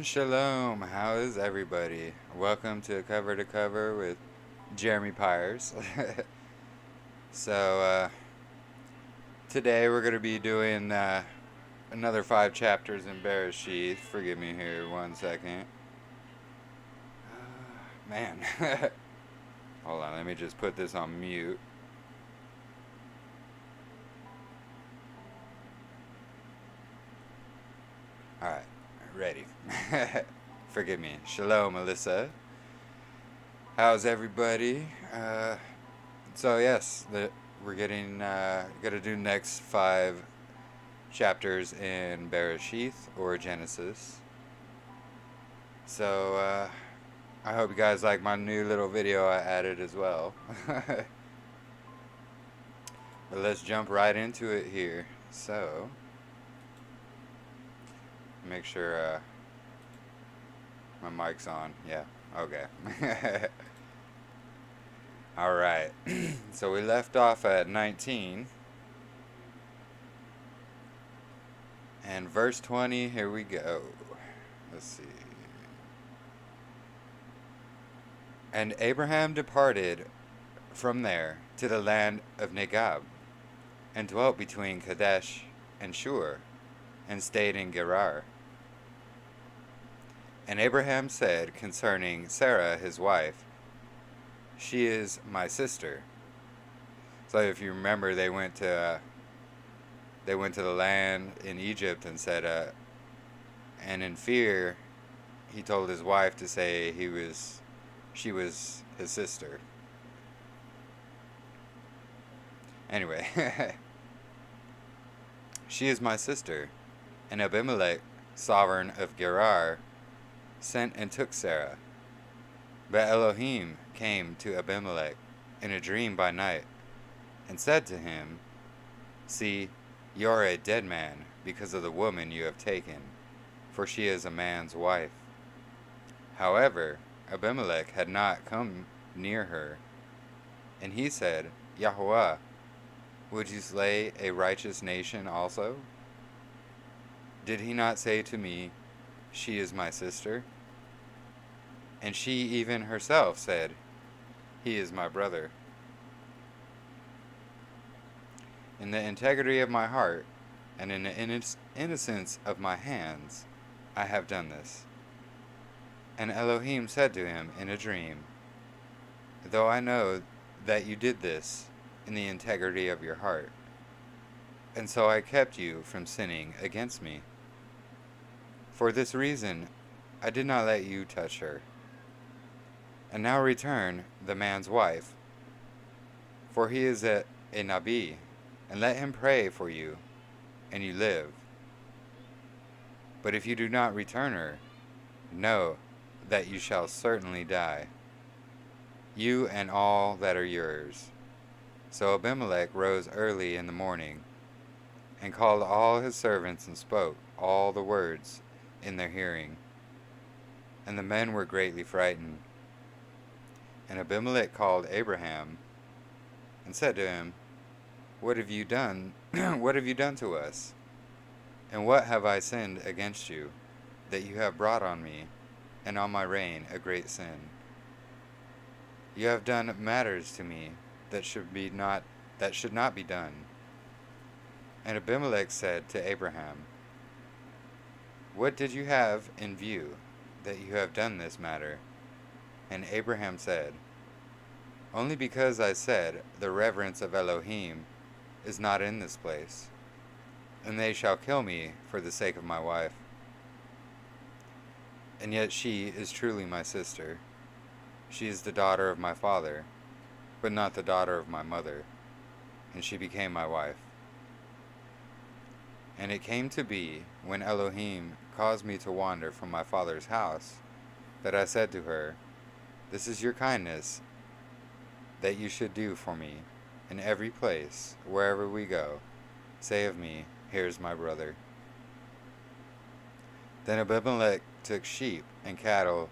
Shalom, how is everybody? Welcome to Cover to Cover with Jeremy Pyers. so, today we're going to be doing another 5 chapters in Bereshith. Forgive me here 1 second. Man. Hold on, let me just put this on mute. Alright, ready. Forgive me. Shalom, Alyssa. How's everybody? We're gonna do next 5 chapters in Bereshith or Genesis. So I hope you guys like my new little video I added as well. But let's jump right into it here. So make sure my mic's on. Yeah. Okay. All right. So we left off at 19. And verse 20, here we go. Let's see. And Abraham departed from there to the land of Negab, and dwelt between Kadesh and Shur, and stayed in Gerar. And Abraham said concerning Sarah his wife, she is my sister. So if you remember, they went to the land in Egypt and said, and in fear, he told his wife to say she was his sister. Anyway, she is my sister. And Abimelech, sovereign of Gerar, sent and took Sarah. But Elohim came to Abimelech in a dream by night, and said to him, see, you are a dead man because of the woman you have taken, for she is a man's wife. However, Abimelech had not come near her. And he said, Yahuwah, would you slay a righteous nation also? Did he not say to me, she is my sister? And she even herself said, he is my brother. In the integrity of my heart, and in the innocence of my hands, I have done this. And Elohim said to him in a dream, though I know that you did this in the integrity of your heart, and so I kept you from sinning against me. For this reason, I did not let you touch her. And now return the man's wife, for he is a Nabi, and let him pray for you, and you live. But if you do not return her, know that you shall certainly die, you and all that are yours. So Abimelech rose early in the morning, and called all his servants and spoke all the words in their hearing. And the men were greatly frightened. And Abimelech called Abraham, and said to him, what have you done? What have you done to us? And what have I sinned against you, that you have brought on me, and on my reign, a great sin? You have done matters to me that should not be done. And Abimelech said to Abraham, what did you have in view, that you have done this matter? And Abraham said, only because I said, the reverence of Elohim is not in this place, and they shall kill me for the sake of my wife. And yet she is truly my sister. She is the daughter of my father, but not the daughter of my mother, and she became my wife. And it came to be, when Elohim caused me to wander from my father's house, that I said to her, this is your kindness that you should do for me in every place, wherever we go. Say of me, here's my brother. Then Abimelech took sheep and cattle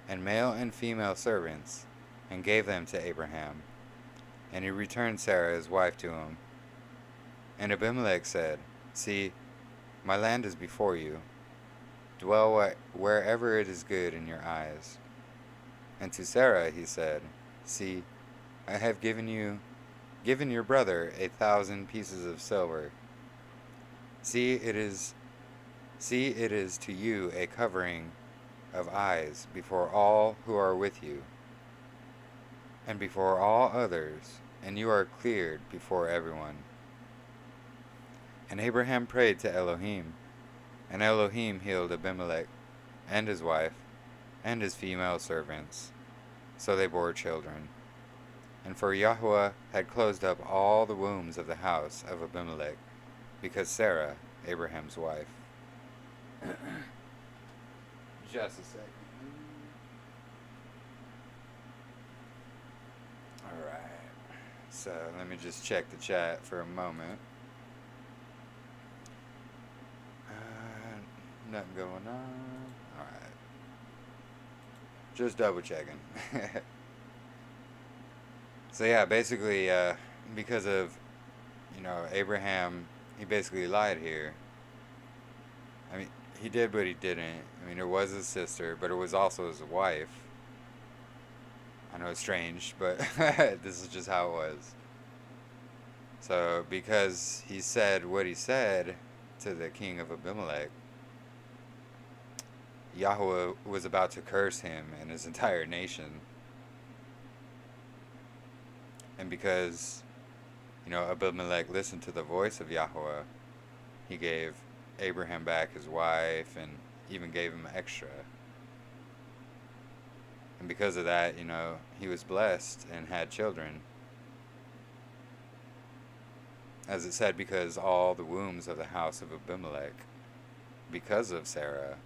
and male and female servants, and gave them to Abraham. And he returned Sarah his wife to him. And Abimelech said, see, my land is before you. Dwell wherever it is good in your eyes. And to Sarah he said, See, I have given your brother 1,000 pieces of silver. See, it is to you a covering of eyes before all who are with you, and before all others, and you are cleared before everyone. And Abraham prayed to Elohim, and Elohim healed Abimelech, and his wife, and his female servants, so they bore children. And for Yahweh had closed up all the wombs of the house of Abimelech, because Sarah, Abraham's wife. Just a second. Alright. So let me just check the chat for a moment. Nothing going on. Alright. Just double checking. So yeah, basically, because of, Abraham, he basically lied here. I mean, he did, but he didn't. I mean, it was his sister, but it was also his wife. I know it's strange, but this is just how it was. So, because he said what he said to the king of Abimelech, Yahweh was about to curse him and his entire nation. And because, Abimelech listened to the voice of Yahweh, he gave Abraham back his wife and even gave him extra. And because of that, he was blessed and had children. As it said, because all the wombs of the house of Abimelech, because of Sarah,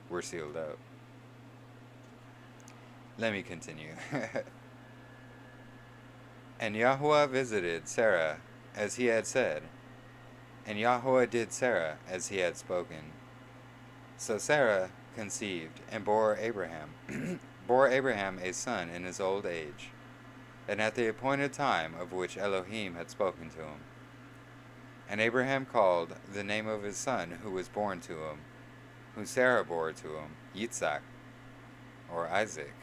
were sealed up. Let me continue. And Yahweh visited Sarah as he had said, and Yahweh did Sarah as he had spoken. So Sarah conceived and bore Abraham a son in his old age, and at the appointed time of which Elohim had spoken to him. And Abraham called the name of his son who was born to him, who Sarah bore to him, Yitzhak, or Isaac.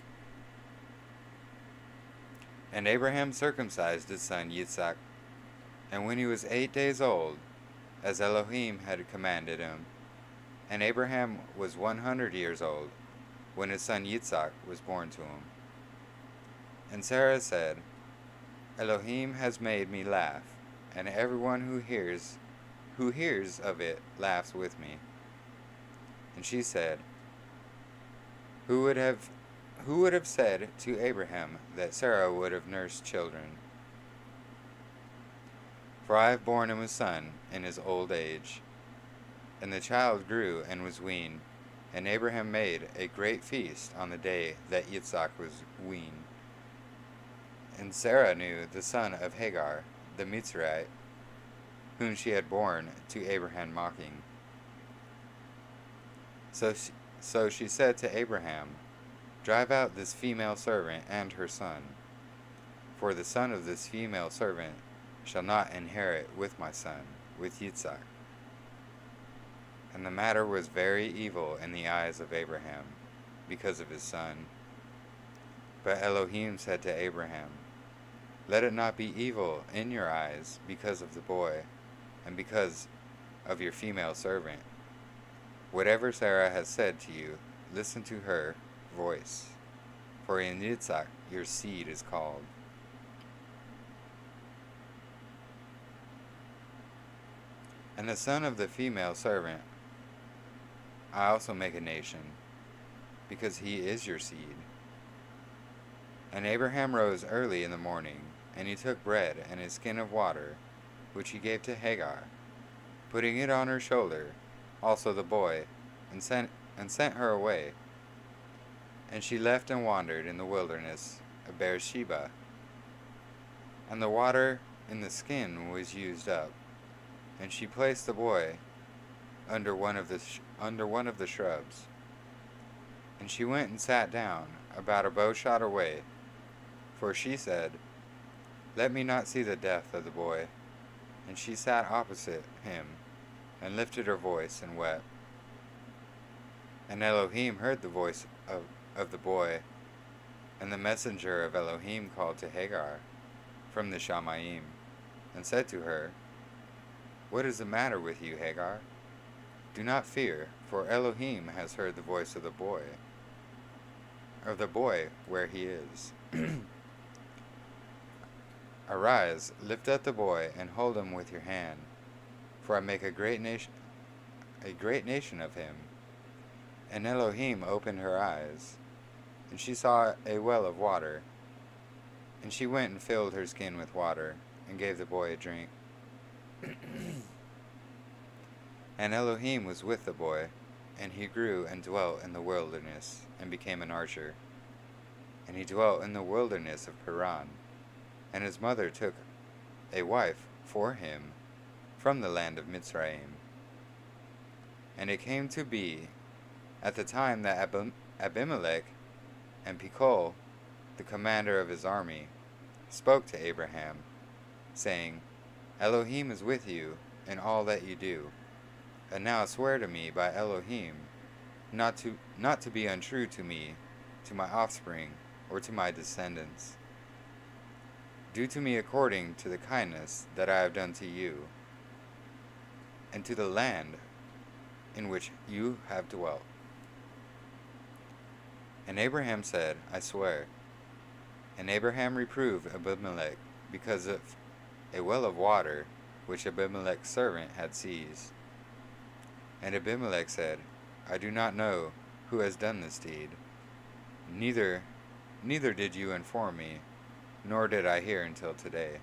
And Abraham circumcised his son Yitzhak, and when he was 8 days old, as Elohim had commanded him, and Abraham was 100 years old, when his son Yitzhak was born to him. And Sarah said, Elohim has made me laugh, and everyone who hears of it laughs with me. And she said, Who would have said to Abraham that Sarah would have nursed children? For I have borne him a son in his old age. And the child grew and was weaned, and Abraham made a great feast on the day that Yitzhak was weaned. And Sarah knew the son of Hagar, the Mitzrayite, whom she had borne to Abraham mocking. So she said to Abraham, Drive out this female servant and her son, for the son of this female servant shall not inherit with my son, with Yitzhak. And the matter was very evil in the eyes of Abraham, because of his son. But Elohim said to Abraham, Let it not be evil in your eyes because of the boy, and because of your female servant. Whatever Sarah has said to you, listen to her voice, for in Yitzhak your seed is called. And the son of the female servant I also make a nation, because he is your seed. And Abraham rose early in the morning, and he took bread and a skin of water, which he gave to Hagar, putting it on her shoulder, also the boy, and sent her away. And she left and wandered in the wilderness of Bereshith. And the water in the skin was used up, and she placed the boy under one of the shrubs. And she went and sat down about a bow shot away, for she said, Let me not see the death of the boy. And she sat opposite him, and lifted her voice and wept. And Elohim heard the voice of the boy, and the messenger of Elohim called to Hagar from the Shamayim, and said to her, What is the matter with you, Hagar? Do not fear, for Elohim has heard the voice of the boy where he is. Arise, lift up the boy, and hold him with your hand, for I make a great nation of him. And Elohim opened her eyes, and she saw a well of water. And she went and filled her skin with water, and gave the boy a drink. And Elohim was with the boy, and he grew and dwelt in the wilderness, and became an archer. And he dwelt in the wilderness of Paran. And his mother took a wife for him from the land of Mitzrayim. And it came to be, at the time that Abimelech and Pichol, the commander of his army, spoke to Abraham, saying, Elohim is with you in all that you do. And now swear to me by Elohim not to be untrue to me, to my offspring, or to my descendants. Do to me according to the kindness that I have done to you, and to the land in which you have dwelt. And Abraham said, I swear. And Abraham reproved Abimelech because of a well of water which Abimelech's servant had seized. And Abimelech said, I do not know who has done this deed. Neither did you inform me, nor did I hear until today.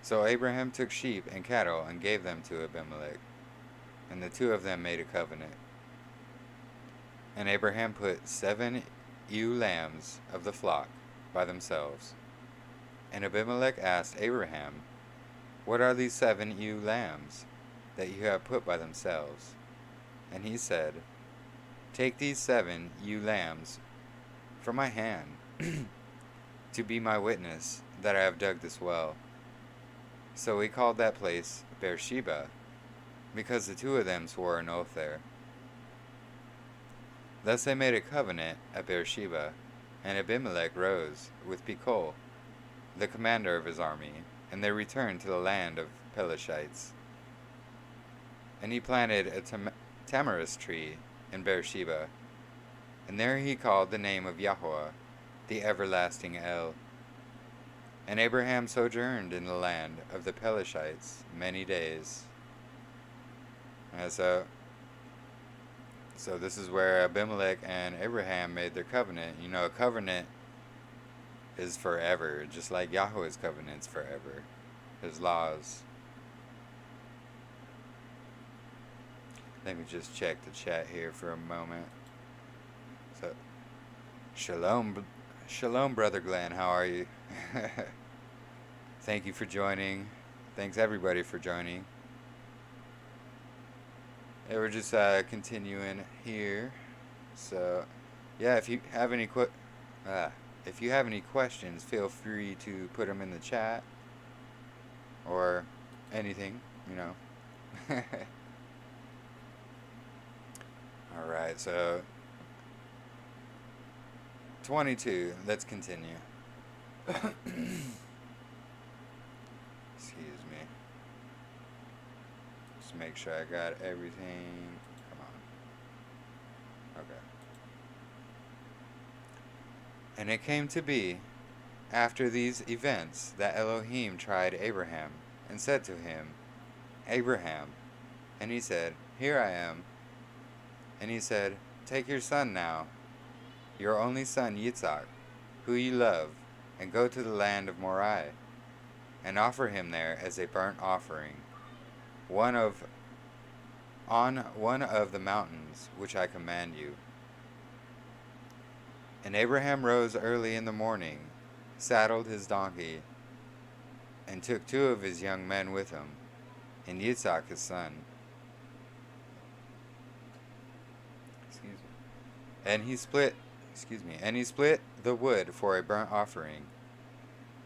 So Abraham took sheep and cattle and gave them to Abimelech, and the two of them made a covenant. And Abraham put 7 ewe lambs of the flock by themselves. And Abimelech asked Abraham, What are these 7 ewe lambs that you have put by themselves? And he said, Take these 7 ewe lambs from my hand, to be my witness that I have dug this well. So he called that place Bereshith, because the two of them swore an oath there. Thus they made a covenant at Bereshith, and Abimelech rose with Pichol, the commander of his army, and they returned to the land of Pelishites. And he planted a tamarisk tree in Bereshith, and there he called the name of Yahweh, the everlasting El. And Abraham sojourned in the land of the Pelishites many days. And so this is where Abimelech and Abraham made their covenant. You know, a covenant is forever, just like Yahweh's covenant's forever. His laws. Let me just check the chat here for a moment. So, Shalom, Brother Glenn. How are you? Thank you for joining. Thanks everybody for joining. Yeah, we're just continuing here. So, yeah, if you have any questions, feel free to put them in the chat or anything, you know. All right, so 22. Let's continue. Excuse me. Just make sure I got everything. Come on. Okay. And it came to be, after these events, that Elohim tried Abraham, and said to him, Abraham. And he said, Here I am. And he said, Take your son now, your only son Yitzhak, who you love, and go to the land of Moriah, and offer him there as a burnt offering, on one of the mountains which I command you. And Abraham rose early in the morning, saddled his donkey, and took 2 of his young men with him, and Yitzhak his son. And he split the wood for a burnt offering,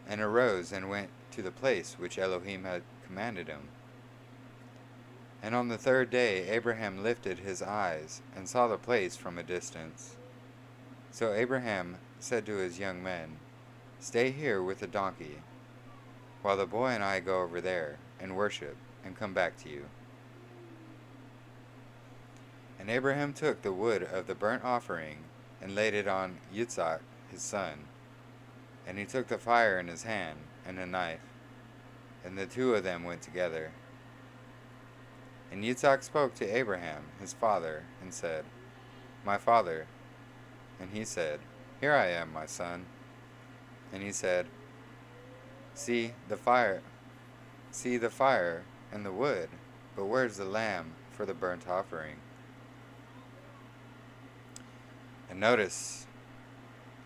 and arose and went to the place which Elohim had commanded him. And on the third day Abraham lifted his eyes, and saw the place from a distance. So Abraham said to his young men, Stay here with the donkey, while the boy and I go over there, and worship, and come back to you. And Abraham took the wood of the burnt offering, and laid it on Yitzhak his son. And he took the fire in his hand, and a knife, and the two of them went together. And Yitzhak spoke to Abraham his father, and said, My father. And he said, Here I am, my son. And he said, See the fire and the wood, but where's the lamb for the burnt offering? And notice,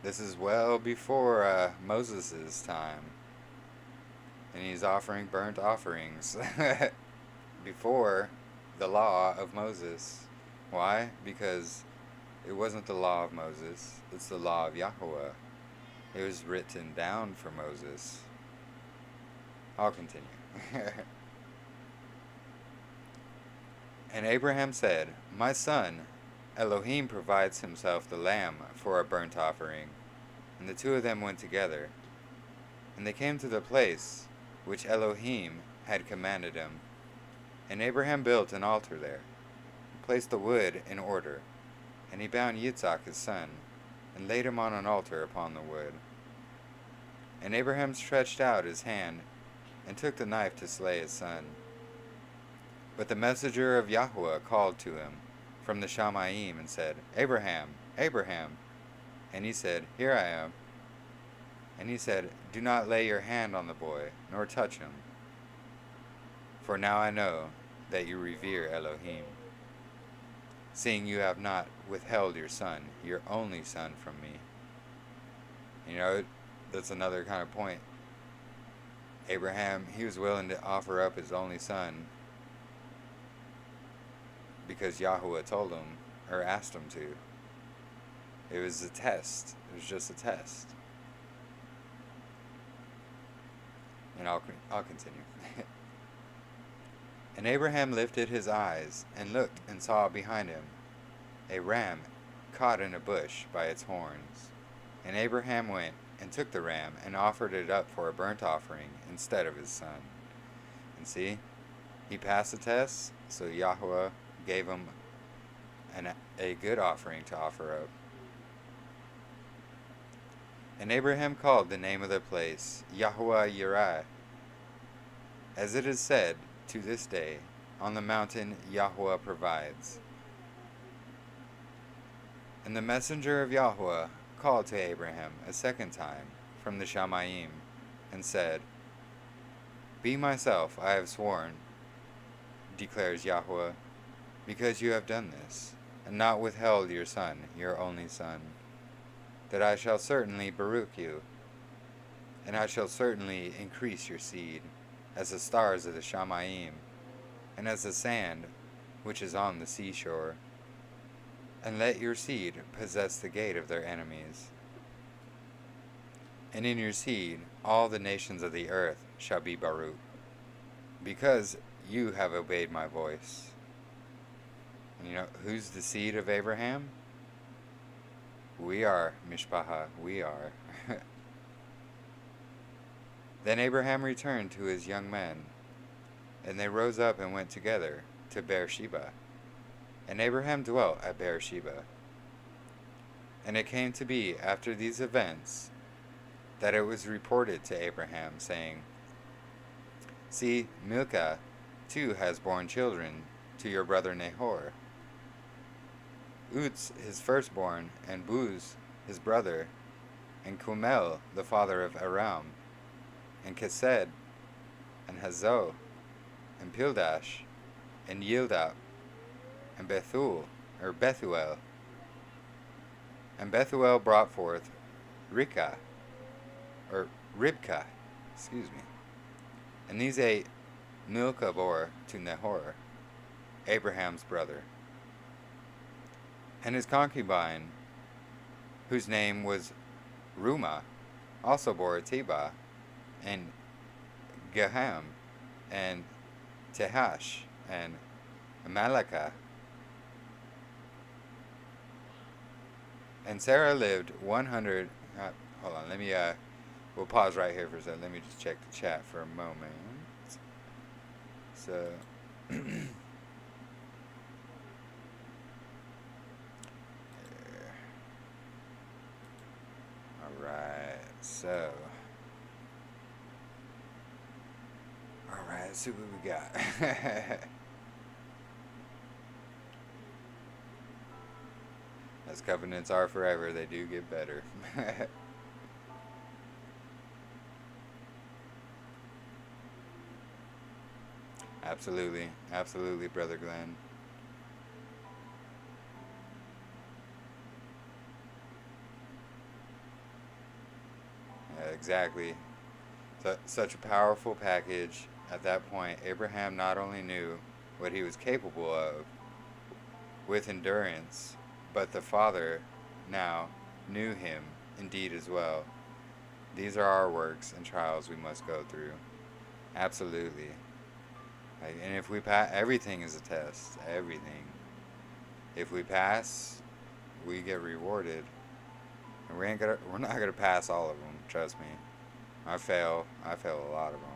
this is well before Moses' time. And he's offering burnt offerings before the law of Moses. Why? Because it wasn't the law of Moses, it's the law of Yahweh. It was written down for Moses. I'll continue. And Abraham said, My son, Elohim provides himself the lamb for a burnt offering. And the two of them went together. And they came to the place which Elohim had commanded him. And Abraham built an altar there, and placed the wood in order. And he bound Yitzhak his son, and laid him on an altar upon the wood. And Abraham stretched out his hand, and took the knife to slay his son. But the messenger of Yahweh called to him from the Shamayim, and said, Abraham, Abraham. And he said, Here I am. And he said, Do not lay your hand on the boy, nor touch him. For now I know that you revere Elohim, seeing you have not withheld your son, your only son, from me. You know, that's another kind of point. Abraham, he was willing to offer up his only son because Yahweh told him, or asked him to. It was a test. It was just a test. And I'll continue. And Abraham lifted his eyes, and looked, and saw behind him a ram caught in a bush by its horns. And Abraham went, and took the ram, and offered it up for a burnt offering instead of his son. And see, he passed the test, so Yahweh gave him a good offering to offer up. And Abraham called the name of the place Yahweh Yireh, as it is said to this day, On the mountain Yahweh provides. And the messenger of Yahweh called to Abraham a second time from the Shamayim, and said, Be myself I have sworn, declares Yahweh, because you have done this, and not withheld your son, your only son, that I shall certainly baruch you, and I shall certainly increase your seed, as the stars of the Shamayim, and as the sand which is on the seashore. And let your seed possess the gate of their enemies. And in your seed all the nations of the earth shall be baruch, because you have obeyed my voice. And you know, who's the seed of Abraham? We are, Mishpacha, we are. Then Abraham returned to his young men, and they rose up and went together to Beersheba. And Abraham dwelt at Beersheba. And it came to be after these events that it was reported to Abraham, saying, See, Milcah too has borne children to your brother Nahor. Uz his firstborn, and Buz his brother, and Kumel the father of Aram, and Kesed, and Hazo, and Pildash, and Yildab, and Bethuel. And Bethuel brought forth Ribkah. And these 8 Milcah bore to Nahor, Abraham's brother. And his concubine, whose name was Rumah, also bore Tebah, and Gaham, and Tehash, and Amalekah. And Sarah lived 100. Hold on, let me. We'll pause right here for a second. Let me just check the chat for a moment. So. Alright, so. Alright, let's see what we got. As covenants are forever, they do get better. Absolutely, absolutely, Brother Glenn. Exactly. Such a powerful package. At that point, Abraham not only knew what he was capable of with endurance, but the Father now knew him indeed as well. These are our works and trials we must go through. Absolutely. And if we pass, everything is a test. Everything. If we pass, we get rewarded. And we're not gonna pass all of them. Trust me. I fail a lot of them.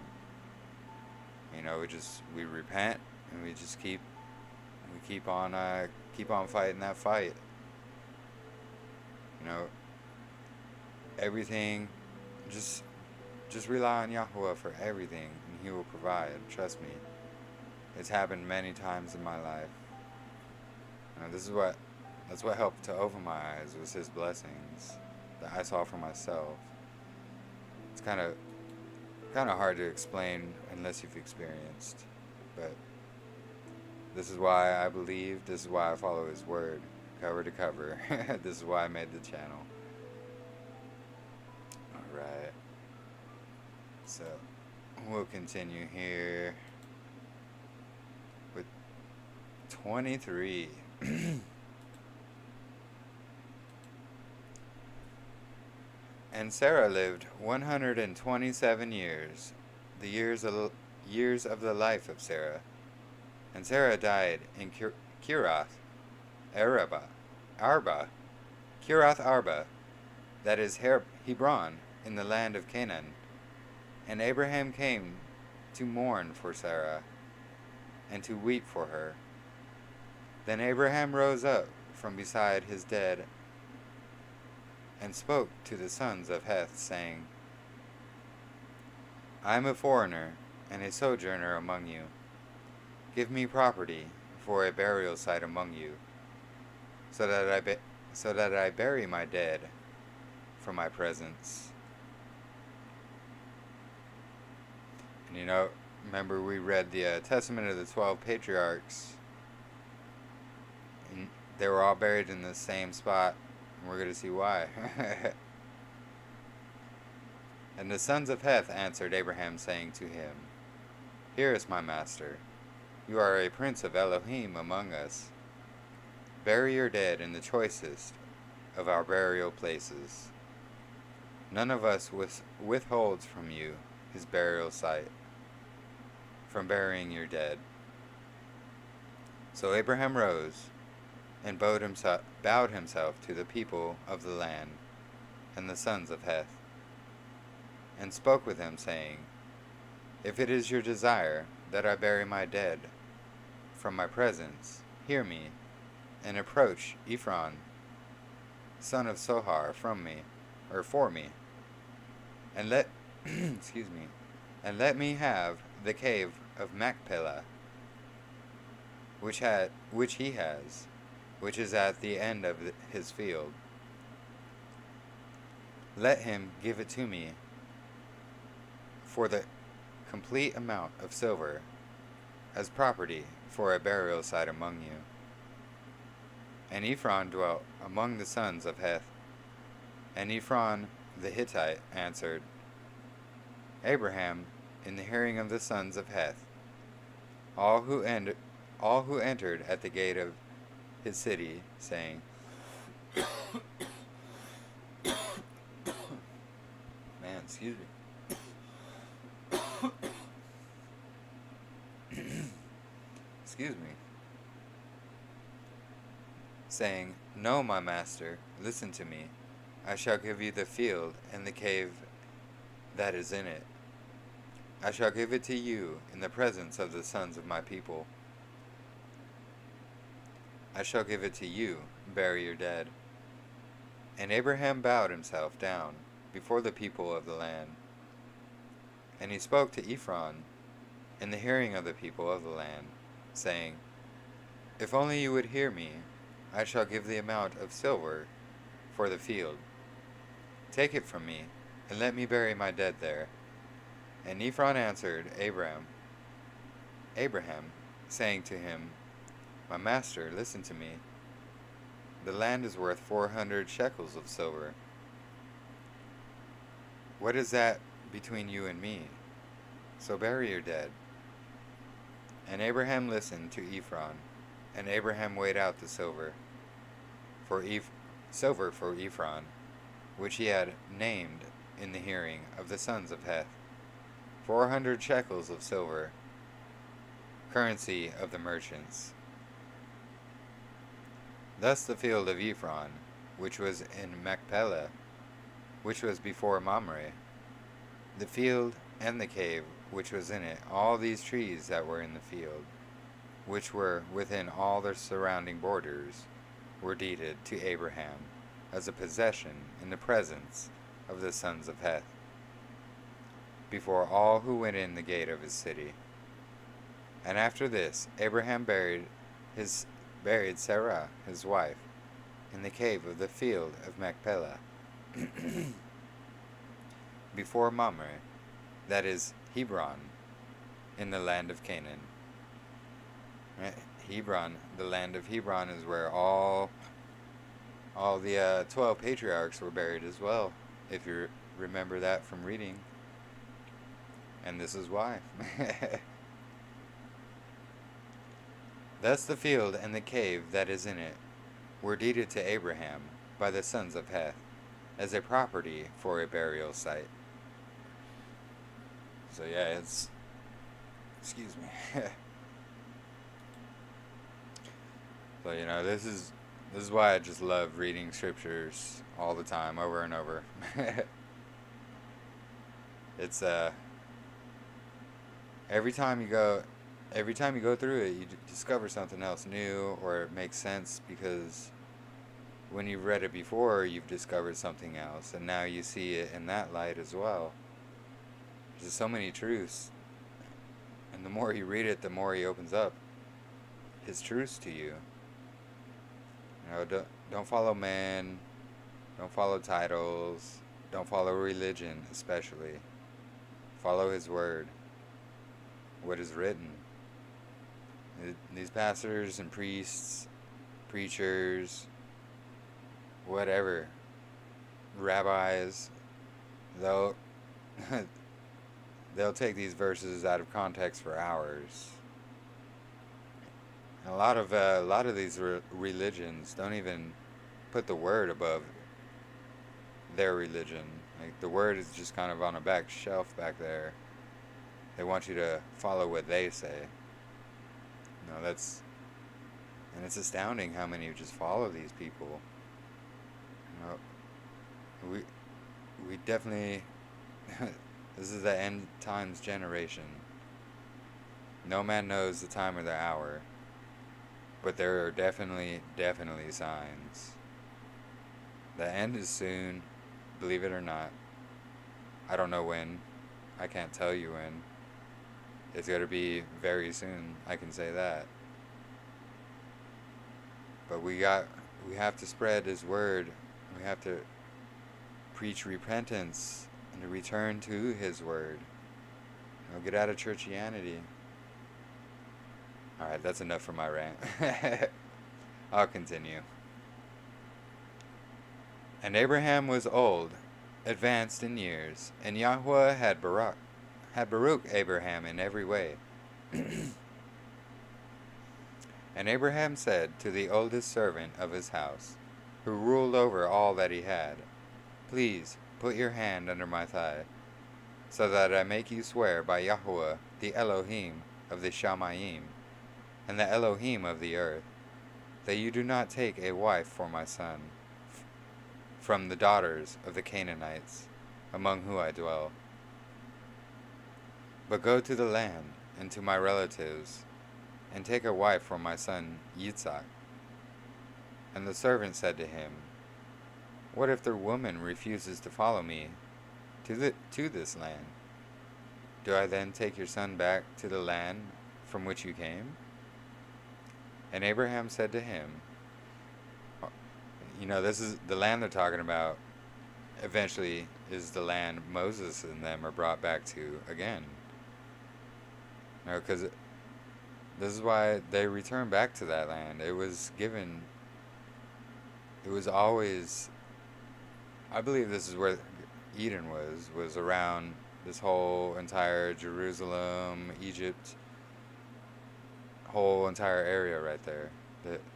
You know, we repent and we keep on fighting that fight. You know, everything, just rely on Yahuwah for everything, and He will provide. Trust me. It's happened many times in my life. You know, that's what helped to open my eyes, was His blessings that I saw for myself. It's kind of hard to explain unless you've experienced, but this is why I believe. This is why I follow His word, cover to cover. This is why I made the channel. All right. So we'll continue here with 23. And Sarah lived 127 years, the years of the life of Sarah. And Sarah died in Kirath Arba, that is Hebron, in the land of Canaan. And Abraham came to mourn for Sarah, and to weep for her. Then Abraham rose up from beside his dead, and spoke to the sons of Heth, saying, I am a foreigner and a sojourner among you. Give me property for a burial site among you, so that I bury my dead from my presence. And you know, remember we read the Testament of the 12 Patriarchs, and they were all buried in the same spot. We're going to see why. And the sons of Heth answered Abraham, saying to him, Here is my master. You are a prince of Elohim among us. Bury your dead in the choicest of our burial places. None of us withholds from you his burial site, from burying your dead. So Abraham rose and bowed himself to the people of the land and the sons of Heth, and spoke with them, saying, If it is your desire that I bury my dead from my presence, hear me, and approach Ephron, son of Sohar, for me, and let and let me have the cave of Machpelah, which he has, which is at the end of his field. Let him give it to me for the complete amount of silver as property for a burial site among you. And Ephron dwelt among the sons of Heth. And Ephron the Hittite answered Abraham in the hearing of the sons of Heth, all who entered at the gate of his city, saying, Man, excuse me. Excuse me. saying, No, my master, listen to me. I shall give you the field and the cave that is in it. I shall give it to you in the presence of the sons of my people. I shall give it to you, bury your dead. And Abraham bowed himself down before the people of the land. And he spoke to Ephron in the hearing of the people of the land, saying, If only you would hear me, I shall give the amount of silver for the field. Take it from me, and let me bury my dead there. And Ephron answered Abraham, saying to him, My master, listen to me. The land is worth 400 shekels of silver. What is that between you and me? So bury your dead. And Abraham listened to Ephron, and Abraham weighed out the silver for Ephron, which he had named in the hearing of the sons of Heth, 400 shekels of silver, currency of the merchants. Thus the field of Ephron, which was in Machpelah, which was before Mamre, the field and the cave which was in it, all these trees that were in the field, which were within all their surrounding borders, were deeded to Abraham as a possession in the presence of the sons of Heth, before all who went in the gate of his city. And after this, Abraham buried Sarah, his wife, in the cave of the field of Machpelah, before Mamre, that is Hebron, in the land of Canaan. Hebron, the land of Hebron, is where all the 12 patriarchs were buried as well, if you remember that from reading. And this is why. Thus the field and the cave that is in it were deeded to Abraham by the sons of Heth as a property for a burial site. So yeah, excuse me. So this is why I just love reading scriptures all the time, over and over. It's every time you go through it, you discover something else new, or it makes sense because when you've read it before, you've discovered something else, and now you see it in that light as well. There's so many truths, and the more you read it, the more he opens up his truths to you. Don't follow man, don't follow titles, don't follow religion especially. Follow his word, what is written. These pastors and priests, preachers, whatever, rabbis, they'll take these verses out of context for hours. And a lot of these religions don't even put the word above their religion. Like, the word is just kind of on a back shelf back there. They want you to follow what they say. And it's astounding how many just follow these people. We definitely, this is the end times generation. No man knows the time or the hour, but there are definitely signs. The end is soon, believe it or not. I don't know when. I can't tell you when. It's going to be very soon, I can say that. But we have to spread his word. We have to preach repentance and to return to his word. Get out of churchianity. Alright, that's enough for my rant. I'll continue. And Abraham was old, advanced in years, and Yahweh had Baruch Abraham in every way. And Abraham said to the oldest servant of his house, who ruled over all that he had, Please put your hand under my thigh, so that I make you swear by Yahweh, the Elohim of the Shamayim, and the Elohim of the earth, that you do not take a wife for my son from the daughters of the Canaanites, among whom I dwell, but go to the land and to my relatives, and take a wife for my son Yitzhak. And the servant said to him, What if the woman refuses to follow me to this land? Do I then take your son back to the land from which you came? And Abraham said to him, this is the land they're talking about, eventually is the land Moses and them are brought back to again. Because this is why they return back to that land. It was always, I believe this is where Eden was around this whole entire Jerusalem, Egypt, whole entire area right there.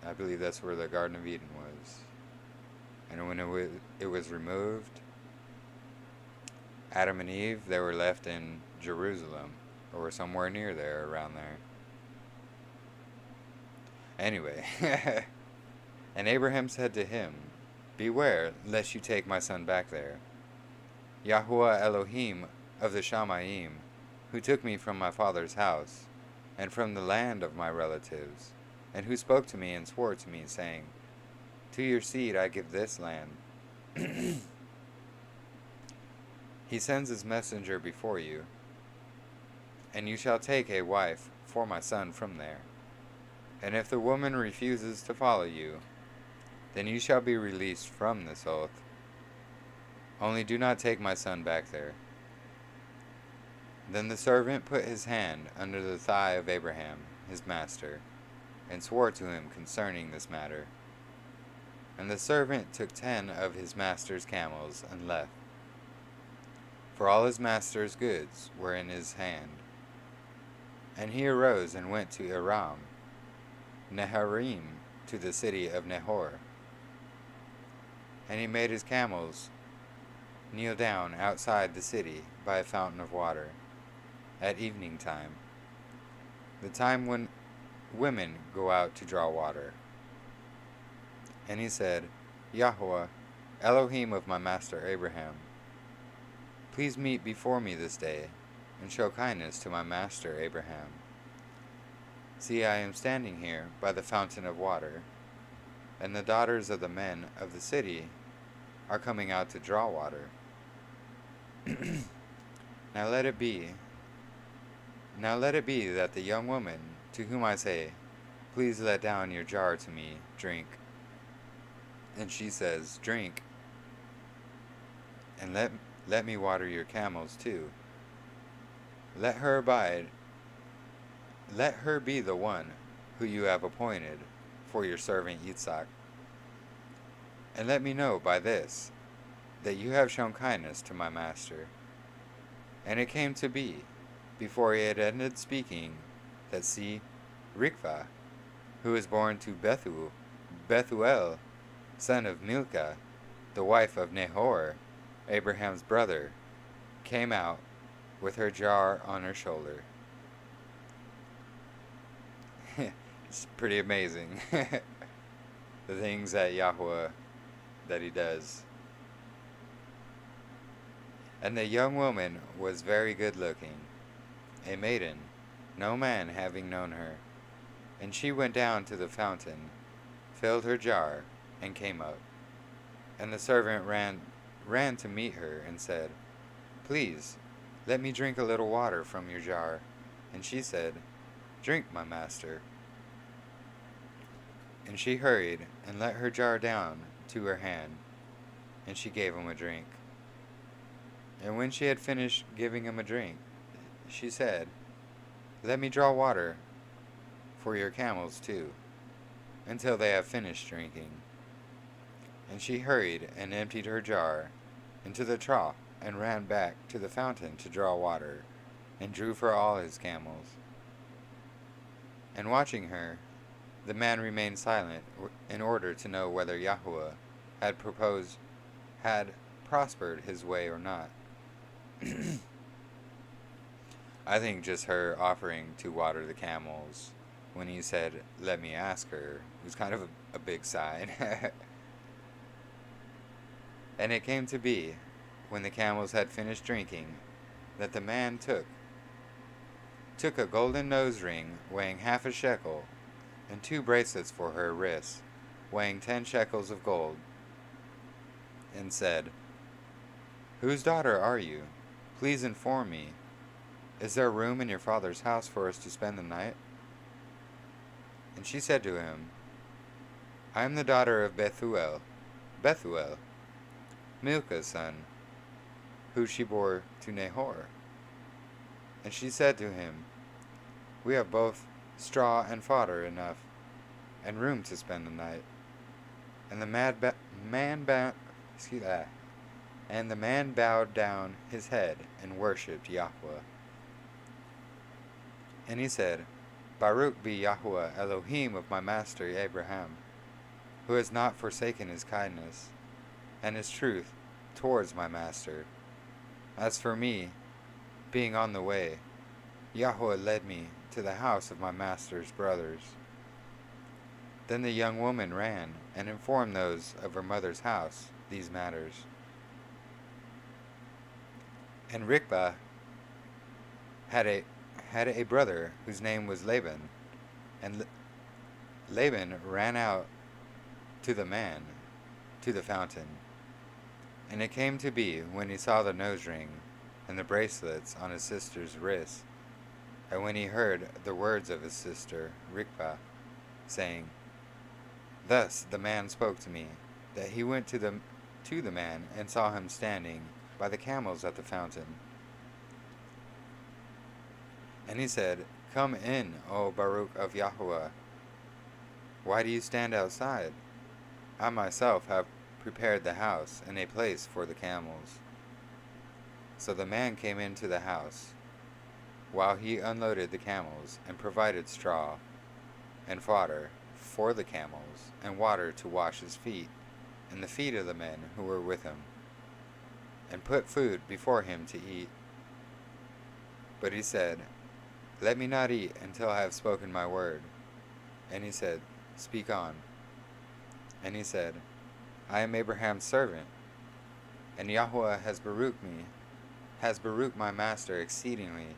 I believe that's where the Garden of Eden was. And when it was removed, Adam and Eve, they were left in Jerusalem, or somewhere near there, around there. Anyway, and Abraham said to him, Beware, lest you take my son back there. Yahuwah Elohim of the Shamayim, who took me from my father's house, and from the land of my relatives, and who spoke to me and swore to me, saying, To your seed I give this land. He sends his messenger before you, and you shall take a wife for my son from there. And if the woman refuses to follow you, then you shall be released from this oath. Only do not take my son back there. Then the servant put his hand under the thigh of Abraham, his master, and swore to him concerning this matter. And the servant took 10 of his master's camels and left. For all his master's goods were in his hand. And he arose and went to Aram, Neharim, to the city of Nahor. And he made his camels kneel down outside the city by a fountain of water, at evening time, the time when women go out to draw water. And he said, Yahuwah, Elohim of my master Abraham, please meet before me this day, and show kindness to my master Abraham. See, I am standing here by the fountain of water, and the daughters of the men of the city are coming out to draw water. Now let it be that the young woman to whom I say, Please let down your jar to me, drink. And she says, Drink, and let me water your camels too. Let her be the one who you have appointed for your servant Yitzhak. And let me know by this that you have shown kindness to my master. And it came to be, before he had ended speaking, that see, Rikva, who was born to Bethuel, son of Milcah, the wife of Nahor, Abraham's brother, came out with her jar on her shoulder. It's pretty amazing. The things that Yahuwah, that he does. And the young woman was very good looking, a maiden, no man having known her. And she went down to the fountain, filled her jar, and came up. And the servant ran to meet her and said, Please, let me drink a little water from your jar. And she said, Drink, my master. And she hurried and let her jar down to her hand, and she gave him a drink. And when she had finished giving him a drink, she said, Let me draw water for your camels too, until they have finished drinking. And she hurried and emptied her jar into the trough, and ran back to the fountain to draw water, and drew for all his camels. And watching her, the man remained silent in order to know whether Yahuwah had prospered his way or not. I think just her offering to water the camels when he said, "Let me ask her." It was kind of a big sign. And it came to be, when the camels had finished drinking, that the man took a golden nose ring weighing half a shekel, and 2 bracelets for her wrists, weighing 10 shekels of gold, and said, "Whose daughter are you? Please inform me. Is there room in your father's house for us to spend the night?" And she said to him, "I am the daughter of Bethuel, Milcah's son, who she bore to Nahor." And she said to him, "We have both straw and fodder enough, and room to spend the night." And the man bowed down his head and worshipped Yahweh. And he said, "Baruch be Yahweh Elohim of my master Abraham, who has not forsaken his kindness and his truth towards my master. As for me, being on the way, Yahweh led me to the house of my master's brothers." Then the young woman ran and informed those of her mother's house these matters. And Rikbah had a brother whose name was Laban, and Laban ran out to the fountain. And it came to be, when he saw the nose ring and the bracelets on his sister's wrists, and when he heard the words of his sister Rikbah, saying, "Thus the man spoke to me," that he went to the man and saw him standing by the camels at the fountain. And he said, "Come in, O Baruch of Yahweh. Why do you stand outside? I myself have prepared the house and a place for the camels." So the man came into the house, while he unloaded the camels, and provided straw and fodder for the camels, and water to wash his feet and the feet of the men who were with him, and put food before him to eat. But he said, "Let me not eat until I have spoken my word." And he said, "Speak on." And he said, "I am Abraham's servant, and Yahweh has baruched my master exceedingly,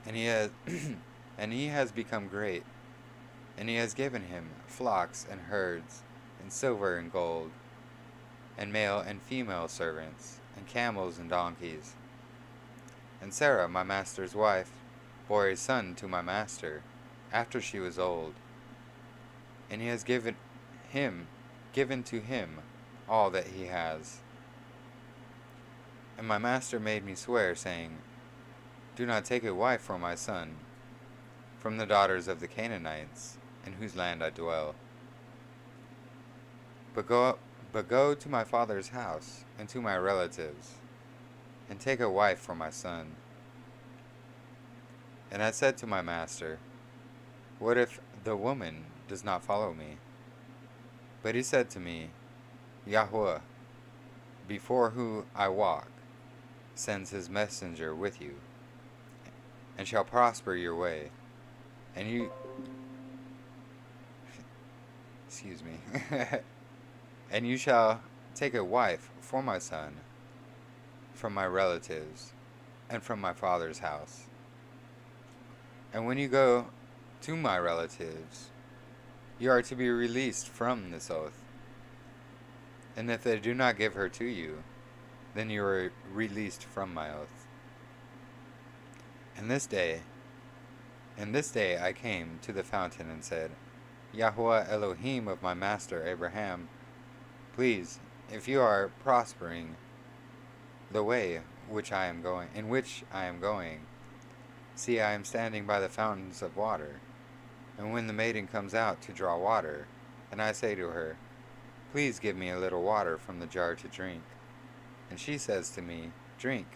and he has become great, and he has given him flocks and herds, and silver and gold, and male and female servants, and camels and donkeys. And Sarah, my master's wife, bore a son to my master, after she was old, and he has given to him all that he has. And my master made me swear, saying, Do not take a wife for my son, from the daughters of the Canaanites, in whose land I dwell. But go to my father's house, and to my relatives, and take a wife for my son." And I said to my master, "What if the woman does not follow me?" But he said to me, "Yahweh, before whom I walk, sends his messenger with you, and shall prosper your way, and you and you shall take a wife for my son from my relatives and from my father's house. And when you go to my relatives, you are to be released from this oath. And if they do not give her to you, then you are released from my oath." And this day I came to the fountain and said, "Yahweh Elohim of my master Abraham, please, if you are prospering the way in which I am going, see, I am standing by the fountains of water. And when the maiden comes out to draw water, and I say to her, Please give me a little water from the jar to drink, and she says to me, Drink,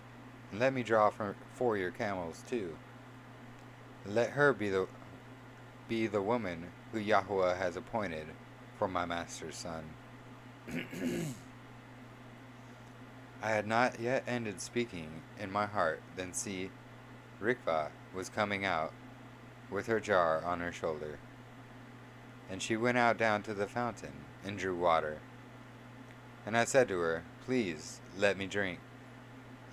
and let me draw for your camels too. Let her be the woman who Yahweh has appointed for my master's son." I had not yet ended speaking in my heart, then see, Rikbah was coming out, with her jar on her shoulder. And she went out down to the fountain, and drew water. And I said to her, Please, let me drink.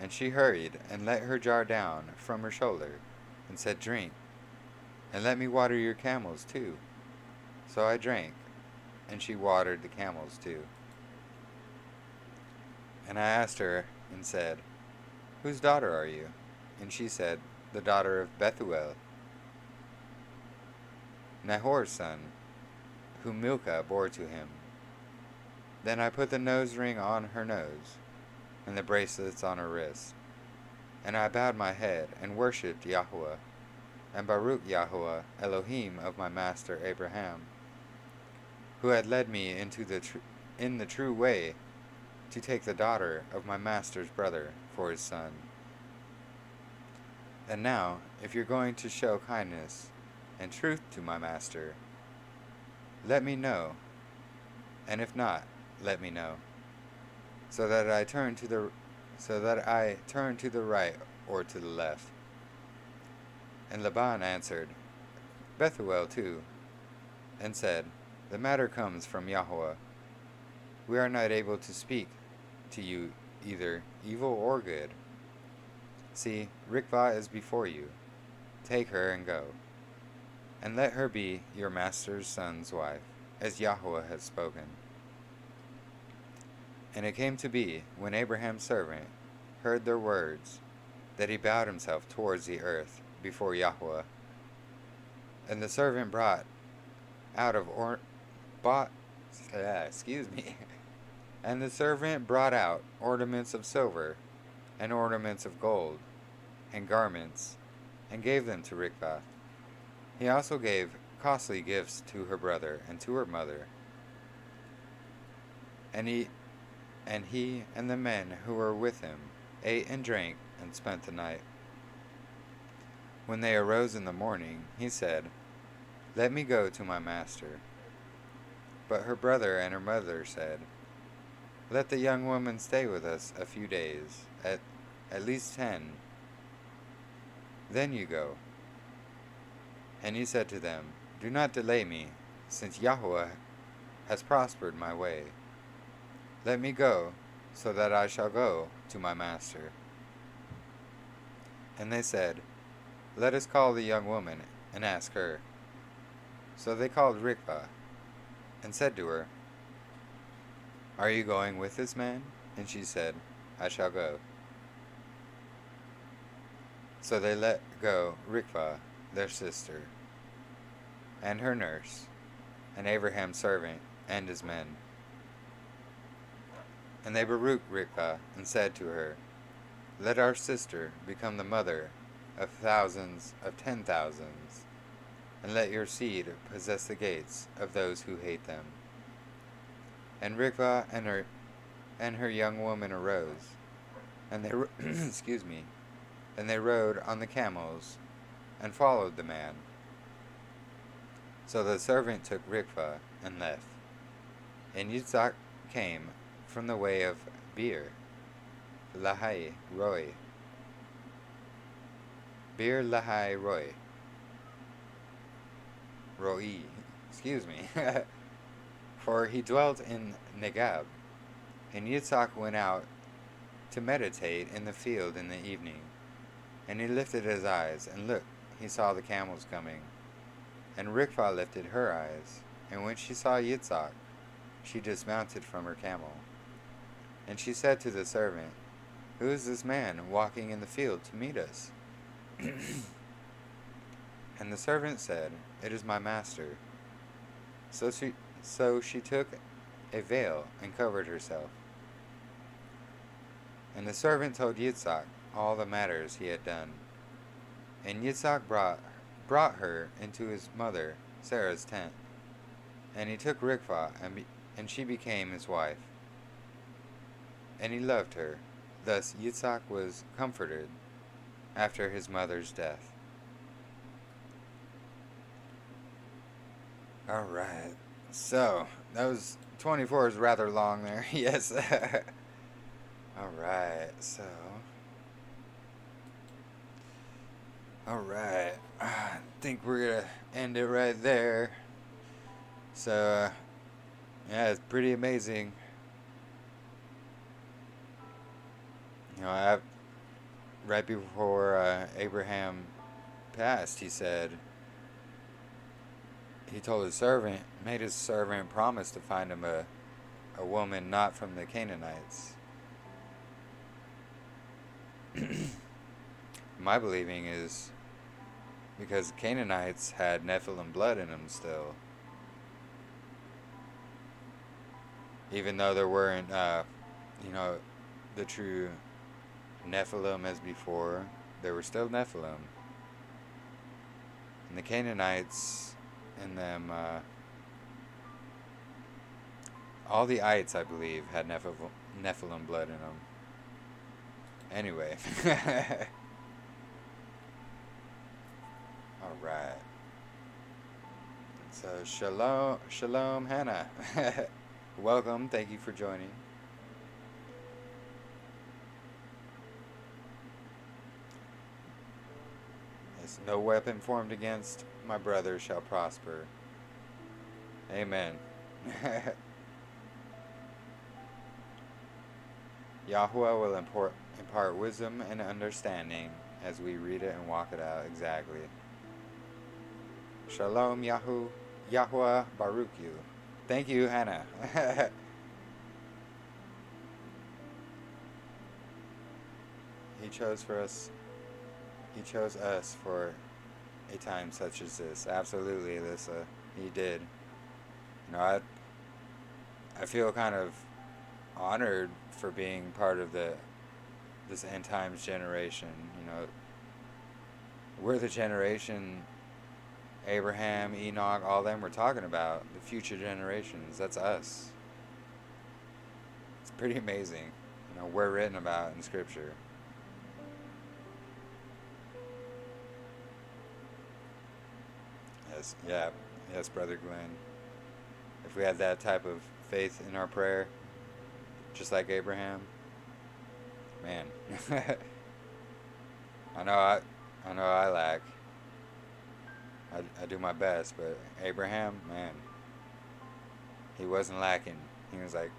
And she hurried, and let her jar down from her shoulder, and said, Drink, and let me water your camels too. So I drank, and she watered the camels too. And I asked her, and said, Whose daughter are you? And she said, The daughter of Bethuel, Nahor's son, whom Milcah bore to him. Then I put the nose ring on her nose, and the bracelets on her wrists. And I bowed my head, and worshipped Yahweh, and Baruch Yahweh, Elohim of my master Abraham, who had led me in the true way to take the daughter of my master's brother for his son. And now, if you're going to show kindness and truth to my master, let me know, and if not, let me know, so that I turn to the right or to the left. And Laban answered, Bethuel too, and said, The matter comes from Yahweh. We are not able to speak to you either evil or good. See, Rikvah is before you. Take her and go, and let her be your master's son's wife, as Yahweh has spoken. And it came to be, when Abraham's servant heard their words, that he bowed himself towards the earth before Yahweh. And the servant brought out ornaments of silver and ornaments of gold and garments, and gave them to Rikvah. He also gave costly gifts to her brother and to her mother. And he and the men who were with him ate and drank and spent the night. When they arose in the morning, he said, Let me go to my master. But her brother and her mother said, Let the young woman stay with us a few days, at least 10. Then you go. And he said to them, Do not delay me, since Yahweh has prospered my way. Let me go, so that I shall go to my master. And they said, Let us call the young woman and ask her. So they called Rikvah, and said to her, Are you going with this man? And she said, I shall go. So they let go Rikvah, their sister, and her nurse, and Abraham's servant, and his men. And they baruched Rikvah, and said to her, Let our sister become the mother of thousands of 10,000s, and let your seed possess the gates of those who hate them. And Rikvah and her young woman arose, and they and they rode on the camels, and followed the man. So the servant took Rikvah and left. And Yitzhak came from the way of Beer Lahai Roi. For he dwelt in Negab. And Yitzhak went out to meditate in the field in the evening. And he lifted his eyes, and look, he saw the camels coming. And Rikvah lifted her eyes, and when she saw Yitzhak, she dismounted from her camel. And she said to the servant, Who is this man walking in the field to meet us? And the servant said, It is my master. So she took a veil and covered herself. And the servant told Yitzhak all the matters he had done. And Yitzhak brought her into his mother Sarah's tent. And he took Rikvah, and she became his wife. And he loved her. Thus Yitzhak was comforted after his mother's death. Alright, so that was 24 is rather long there. Yes. Alright, so. Alright. I think we're gonna end it right there. So, yeah, it's pretty amazing. You know, right before Abraham passed, he told his servant, made his servant promise to find him a woman not from the Canaanites. My believing is because the Canaanites had Nephilim blood in them still. Even though there weren't, the true Nephilim as before, there were still Nephilim. And the Canaanites and them, all the ites, I believe, had Nephilim blood in them. Anyway. Alright. So, shalom, Hannah. Welcome, thank you for joining. Yes, no weapon formed against my brother shall prosper. Amen. Yahuwah will impart wisdom and understanding as we read it and walk it out exactly. Shalom, Yahuwah Baruch you. Thank you, Hannah. He chose us for a time such as this. Absolutely, Alyssa. He did. You know, I feel kind of honored for being part of this end times generation. You know, we're the generation Abraham, Enoch, all them we're talking about, the future generations. That's us. It's pretty amazing. You know, we're written about in Scripture. Yes, Brother Glenn. If we had that type of faith in our prayer, just like Abraham, man. I know I lack. I do my best, but Abraham, man, he wasn't lacking. He was like,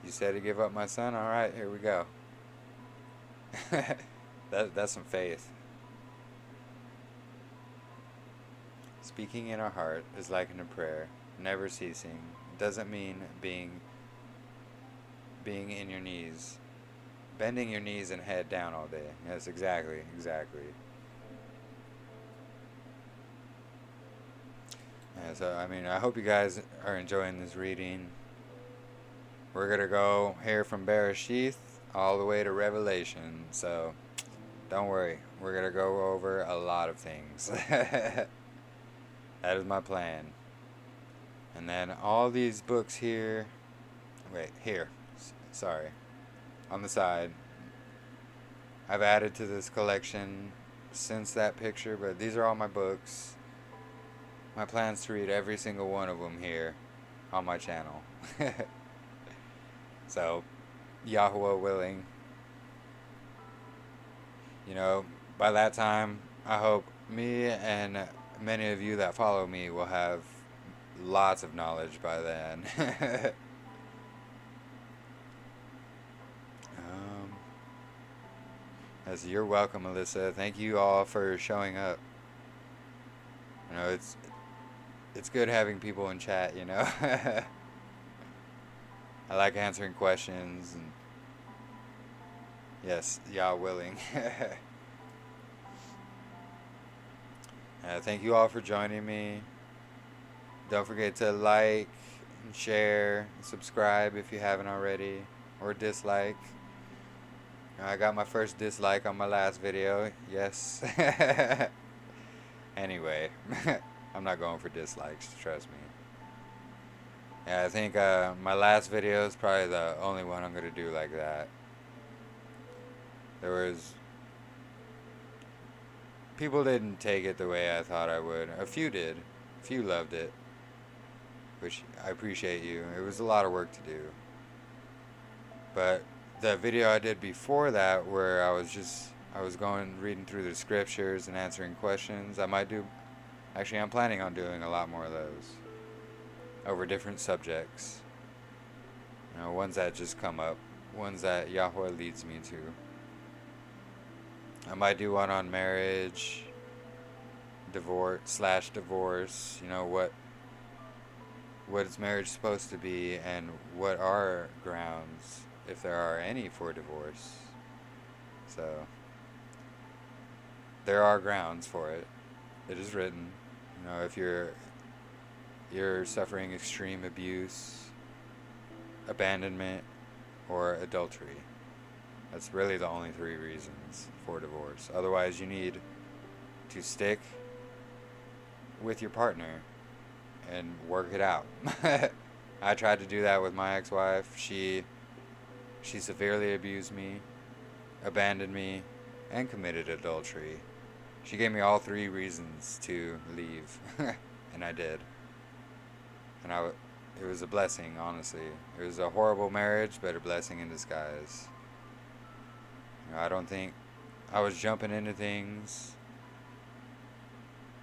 you said to give up my son? All right, here we go. That's some faith. Speaking in our heart is likened to prayer, never ceasing. Doesn't mean being in your knees, bending your knees and head down all day. Yes, exactly. Yeah, so, I mean, I hope you guys are enjoying this reading. We're going to go here from Bereshith all the way to Revelation, so don't worry. We're going to go over a lot of things. That is my plan. And then all these books here, sorry, on the side, I've added to this collection since that picture, but these are all my books. My plan's to read every single one of them here on my channel. So, Yahuwah willing, you know, by that time, I hope me and many of you that follow me will have lots of knowledge by then. As you're welcome, Alyssa. Thank you all for showing up. You know, it's good having people in chat, you know. I like answering questions, and yes, Yah willing. Thank you all for joining me. Don't forget to like and share, and subscribe if you haven't already, or dislike. I got my first dislike on my last video. Yes. Anyway, I'm not going for dislikes, trust me. Yeah, I think my last video is probably the only one I'm going to do like that. People didn't take it the way I thought I would. A few did. A few loved it. Which I appreciate you. It was a lot of work to do. But the video I did before that, where I was reading through the scriptures and answering questions. Actually, I'm planning on doing a lot more of those over different subjects. Ones that just come up, ones that Yahweh leads me to. I might do one on marriage, divorce. What is marriage supposed to be, and what are grounds, if there are any, for divorce. So there are grounds for it. It is written. If you're suffering extreme abuse, abandonment, or adultery. That's really the only 3 reasons for divorce. Otherwise, you need to stick with your partner and work it out. I tried to do that with my ex-wife. She severely abused me, abandoned me, and committed adultery. She gave me all 3 reasons to leave, and I did. And it was a blessing, honestly. It was a horrible marriage, but a blessing in disguise. I don't think I was jumping into things.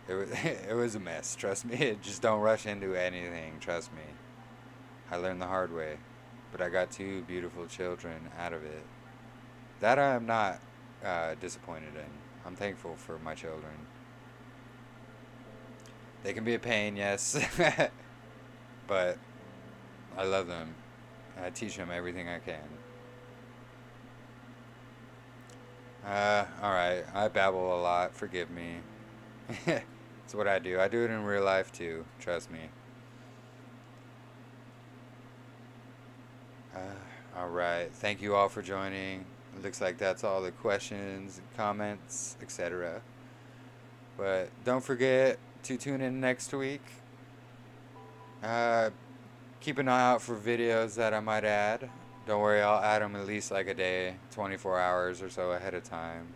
It was a mess, trust me. Just don't rush into anything, trust me. I learned the hard way, but I got 2 beautiful children out of it. That I am not disappointed in. I'm thankful for my children. They can be a pain, yes, but I love them. I teach them everything I can. Alright, I babble a lot, forgive me. It's what I do. I do it in real life too, trust me. Alright, thank you all for joining. It looks like that's all the questions, comments, etc. But don't forget to tune in next week. Keep an eye out for videos that I might add. Don't worry, I'll add them at least like a day, 24 hours or so ahead of time.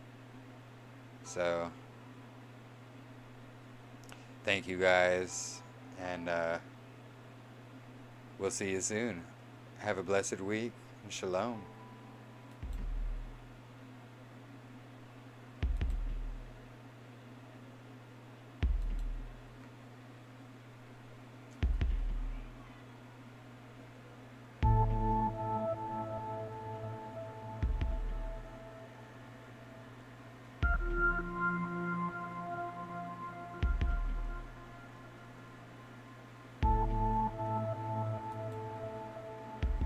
So, thank you guys, and we'll see you soon. Have a blessed week, and shalom.